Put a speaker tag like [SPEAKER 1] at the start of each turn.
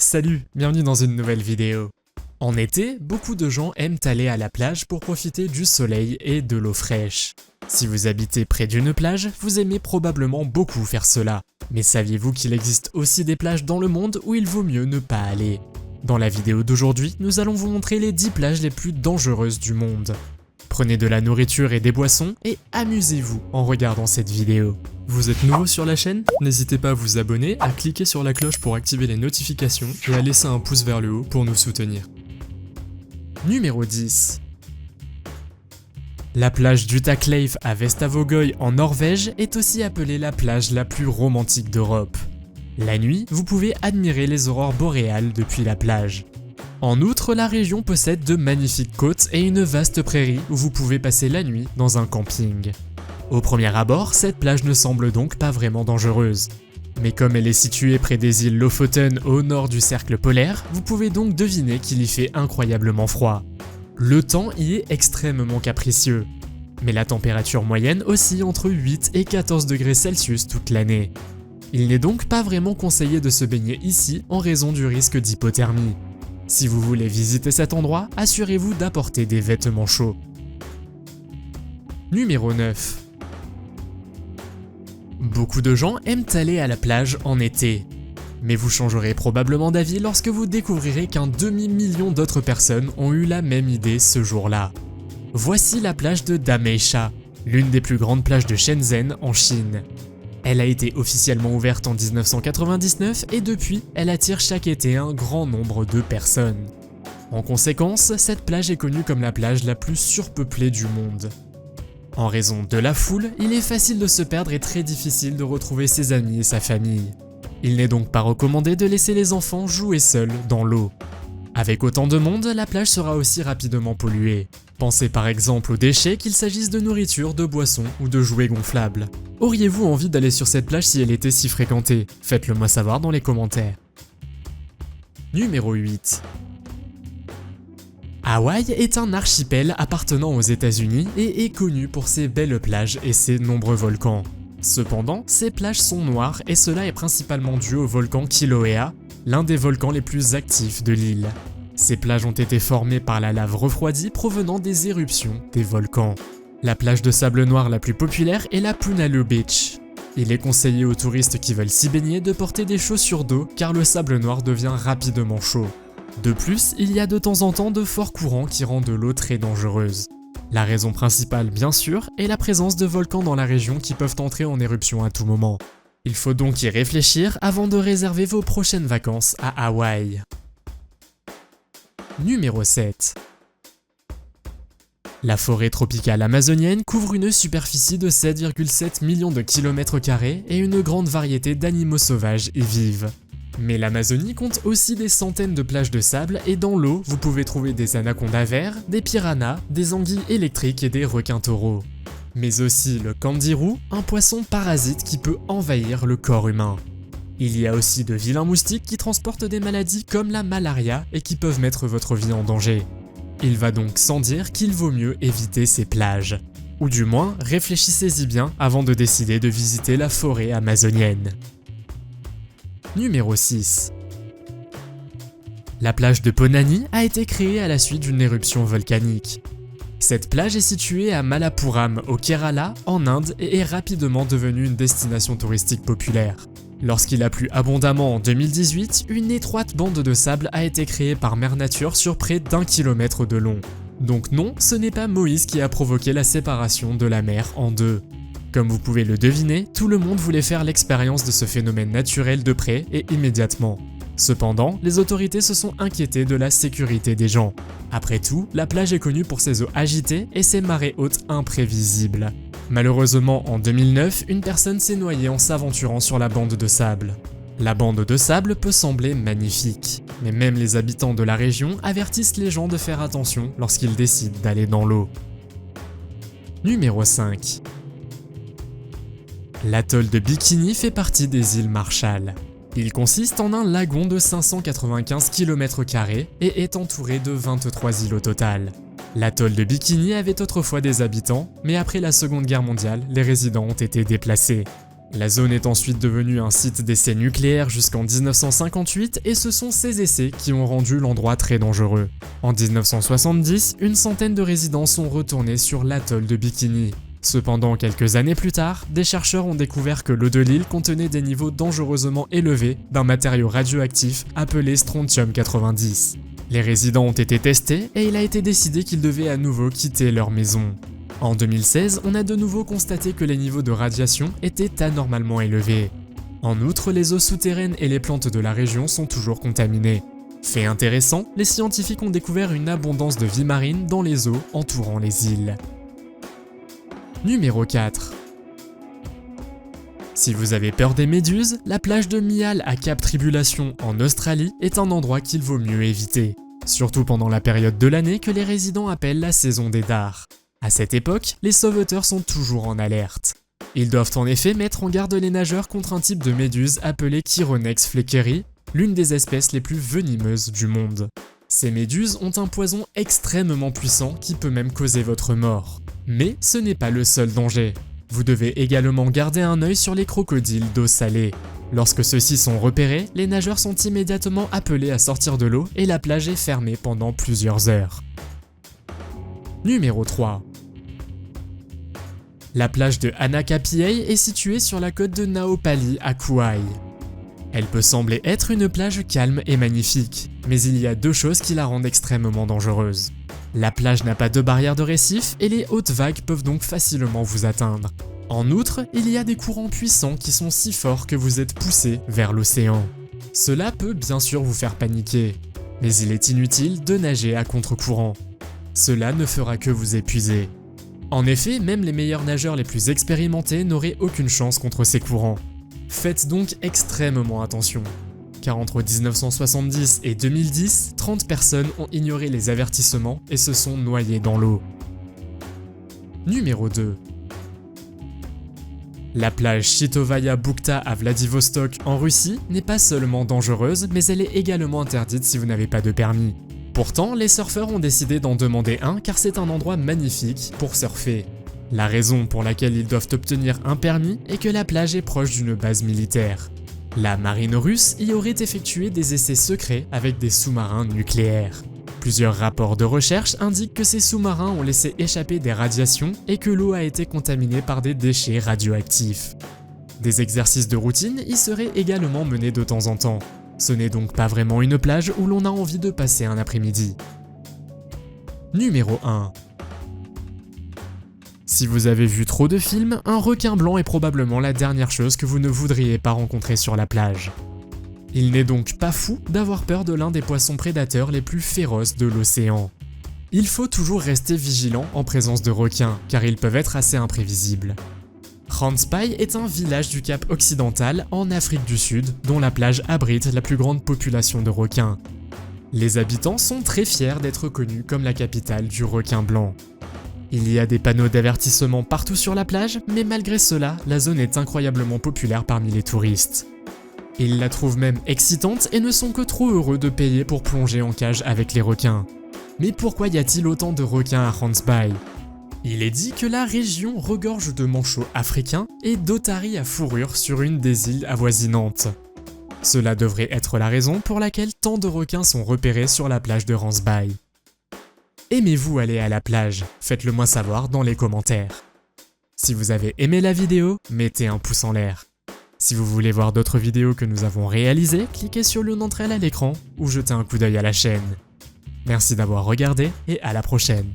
[SPEAKER 1] Salut, bienvenue dans une nouvelle vidéo. En été, beaucoup de gens aiment aller à la plage pour profiter du soleil et de l'eau fraîche. Si vous habitez près d'une plage, vous aimez probablement beaucoup faire cela. Mais saviez-vous qu'il existe aussi des plages dans le monde où il vaut mieux ne pas aller? Dans la vidéo d'aujourd'hui, nous allons vous montrer les 10 plages les plus dangereuses du monde. Prenez de la nourriture et des boissons et amusez-vous en regardant cette vidéo. Vous êtes nouveau sur la chaîne? N'hésitez pas à vous abonner, à cliquer sur la cloche pour activer les notifications et à laisser un pouce vers le haut pour nous soutenir. Numéro 10. La plage d'Utakleif à Vestavågøy en Norvège est aussi appelée la plage la plus romantique d'Europe. La nuit, vous pouvez admirer les aurores boréales depuis la plage. En outre, la région possède de magnifiques côtes et une vaste prairie où vous pouvez passer la nuit dans un camping. Au premier abord, cette plage ne semble donc pas vraiment dangereuse. Mais comme elle est située près des îles Lofoten au nord du cercle polaire, vous pouvez donc deviner qu'il y fait incroyablement froid. Le temps y est extrêmement capricieux, mais la température moyenne oscille entre 8 et 14 degrés Celsius toute l'année. Il n'est donc pas vraiment conseillé de se baigner ici en raison du risque d'hypothermie. Si vous voulez visiter cet endroit, assurez-vous d'apporter des vêtements chauds. Numéro 9. Beaucoup de gens aiment aller à la plage en été. Mais vous changerez probablement d'avis lorsque vous découvrirez qu'un demi-million d'autres personnes ont eu la même idée ce jour-là. Voici la plage de Dameisha, l'une des plus grandes plages de Shenzhen en Chine. Elle a été officiellement ouverte en 1999 et depuis, elle attire chaque été un grand nombre de personnes. En conséquence, cette plage est connue comme la plage la plus surpeuplée du monde. En raison de la foule, il est facile de se perdre et très difficile de retrouver ses amis et sa famille. Il n'est donc pas recommandé de laisser les enfants jouer seuls dans l'eau. Avec autant de monde, la plage sera aussi rapidement polluée. Pensez par exemple aux déchets, qu'il s'agisse de nourriture, de boissons ou de jouets gonflables. Auriez-vous envie d'aller sur cette plage si elle était si fréquentée? Faites-le moi savoir dans les commentaires. Numéro 8. Hawaï est un archipel appartenant aux États-Unis et est connu pour ses belles plages et ses nombreux volcans. Cependant, ces plages sont noires et cela est principalement dû au volcan Kilauea, l'un des volcans les plus actifs de l'île. Ces plages ont été formées par la lave refroidie provenant des éruptions des volcans. La plage de sable noir la plus populaire est la Punaluu Beach. Il est conseillé aux touristes qui veulent s'y baigner de porter des chaussures d'eau car le sable noir devient rapidement chaud. De plus, il y a de temps en temps de forts courants qui rendent l'eau très dangereuse. La raison principale, bien sûr, est la présence de volcans dans la région qui peuvent entrer en éruption à tout moment. Il faut donc y réfléchir avant de réserver vos prochaines vacances à Hawaï. Numéro 7. La forêt tropicale amazonienne couvre une superficie de 7,7 millions de kilomètres carrés et une grande variété d'animaux sauvages y vivent. Mais l'Amazonie compte aussi des centaines de plages de sable et dans l'eau, vous pouvez trouver des anacondas verts, des piranhas, des anguilles électriques et des requins taureaux. Mais aussi le candiru, un poisson parasite qui peut envahir le corps humain. Il y a aussi de vilains moustiques qui transportent des maladies comme la malaria et qui peuvent mettre votre vie en danger. Il va donc sans dire qu'il vaut mieux éviter ces plages. Ou du moins, réfléchissez-y bien avant de décider de visiter la forêt amazonienne. Numéro 6. La plage de Ponani a été créée à la suite d'une éruption volcanique. Cette plage est située à Malappuram au Kerala, en Inde, et est rapidement devenue une destination touristique populaire. Lorsqu'il a plu abondamment en 2018, une étroite bande de sable a été créée par Mère Nature sur près d'1 kilomètre de long. Donc non, ce n'est pas Moïse qui a provoqué la séparation de la mer en deux. Comme vous pouvez le deviner, tout le monde voulait faire l'expérience de ce phénomène naturel de près et immédiatement. Cependant, les autorités se sont inquiétées de la sécurité des gens. Après tout, la plage est connue pour ses eaux agitées et ses marées hautes imprévisibles. Malheureusement, en 2009, une personne s'est noyée en s'aventurant sur la bande de sable. La bande de sable peut sembler magnifique, mais même les habitants de la région avertissent les gens de faire attention lorsqu'ils décident d'aller dans l'eau. Numéro 5. L'atoll de Bikini fait partie des îles Marshall. Il consiste en un lagon de 595 km² et est entouré de 23 îles au total. L'atoll de Bikini avait autrefois des habitants, mais après la Seconde Guerre mondiale, les résidents ont été déplacés. La zone est ensuite devenue un site d'essais nucléaires jusqu'en 1958 et ce sont ces essais qui ont rendu l'endroit très dangereux. En 1970, une centaine de résidents sont retournés sur l'atoll de Bikini. Cependant, quelques années plus tard, des chercheurs ont découvert que l'eau de l'île contenait des niveaux dangereusement élevés d'un matériau radioactif appelé strontium-90. Les résidents ont été testés et il a été décidé qu'ils devaient à nouveau quitter leur maison. En 2016, on a de nouveau constaté que les niveaux de radiation étaient anormalement élevés. En outre, les eaux souterraines et les plantes de la région sont toujours contaminées. Fait intéressant, les scientifiques ont découvert une abondance de vie marine dans les eaux entourant les îles. Numéro 4. Si vous avez peur des méduses, la plage de Mial à Cap Tribulation en Australie est un endroit qu'il vaut mieux éviter. Surtout pendant la période de l'année que les résidents appellent la saison des dards. À cette époque, les sauveteurs sont toujours en alerte. Ils doivent en effet mettre en garde les nageurs contre un type de méduse appelée Chironex fleckeri, l'une des espèces les plus venimeuses du monde. Ces méduses ont un poison extrêmement puissant qui peut même causer votre mort. Mais ce n'est pas le seul danger. Vous devez également garder un œil sur les crocodiles d'eau salée. Lorsque ceux-ci sont repérés, les nageurs sont immédiatement appelés à sortir de l'eau et la plage est fermée pendant plusieurs heures. Numéro 3. La plage de Anakapiei est située sur la côte de Naopali à Kauai. Elle peut sembler être une plage calme et magnifique, mais il y a deux choses qui la rendent extrêmement dangereuse. La plage n'a pas de barrière de récif et les hautes vagues peuvent donc facilement vous atteindre. En outre, il y a des courants puissants qui sont si forts que vous êtes poussé vers l'océan. Cela peut bien sûr vous faire paniquer, mais il est inutile de nager à contre-courant. Cela ne fera que vous épuiser. En effet, même les meilleurs nageurs les plus expérimentés n'auraient aucune chance contre ces courants. Faites donc extrêmement attention, car entre 1970 et 2010, 30 personnes ont ignoré les avertissements et se sont noyées dans l'eau. Numéro 2. La plage Chitovaya Bukhta à Vladivostok en Russie n'est pas seulement dangereuse, mais elle est également interdite si vous n'avez pas de permis. Pourtant, les surfeurs ont décidé d'en demander un car c'est un endroit magnifique pour surfer. La raison pour laquelle ils doivent obtenir un permis est que la plage est proche d'une base militaire. La marine russe y aurait effectué des essais secrets avec des sous-marins nucléaires. Plusieurs rapports de recherche indiquent que ces sous-marins ont laissé échapper des radiations et que l'eau a été contaminée par des déchets radioactifs. Des exercices de routine y seraient également menés de temps en temps. Ce n'est donc pas vraiment une plage où l'on a envie de passer un après-midi. Numéro 1. Si vous avez vu trop de films, un requin blanc est probablement la dernière chose que vous ne voudriez pas rencontrer sur la plage. Il n'est donc pas fou d'avoir peur de l'un des poissons prédateurs les plus féroces de l'océan. Il faut toujours rester vigilant en présence de requins, car ils peuvent être assez imprévisibles. Randspai est un village du Cap occidental en Afrique du Sud, dont la plage abrite la plus grande population de requins. Les habitants sont très fiers d'être connus comme la capitale du requin blanc. Il y a des panneaux d'avertissement partout sur la plage, mais malgré cela, la zone est incroyablement populaire parmi les touristes. Ils la trouvent même excitante et ne sont que trop heureux de payer pour plonger en cage avec les requins. Mais pourquoi y a-t-il autant de requins à Randspai ? Il est dit que la région regorge de manchots africains et d'otaries à fourrure sur une des îles avoisinantes. Cela devrait être la raison pour laquelle tant de requins sont repérés sur la plage de Randspai. Aimez-vous aller à la plage? Faites-le moi savoir dans les commentaires. Si vous avez aimé la vidéo, mettez un pouce en l'air. Si vous voulez voir d'autres vidéos que nous avons réalisées, cliquez sur l'une d'entre elles à l'écran ou jetez un coup d'œil à la chaîne. Merci d'avoir regardé et à la prochaine.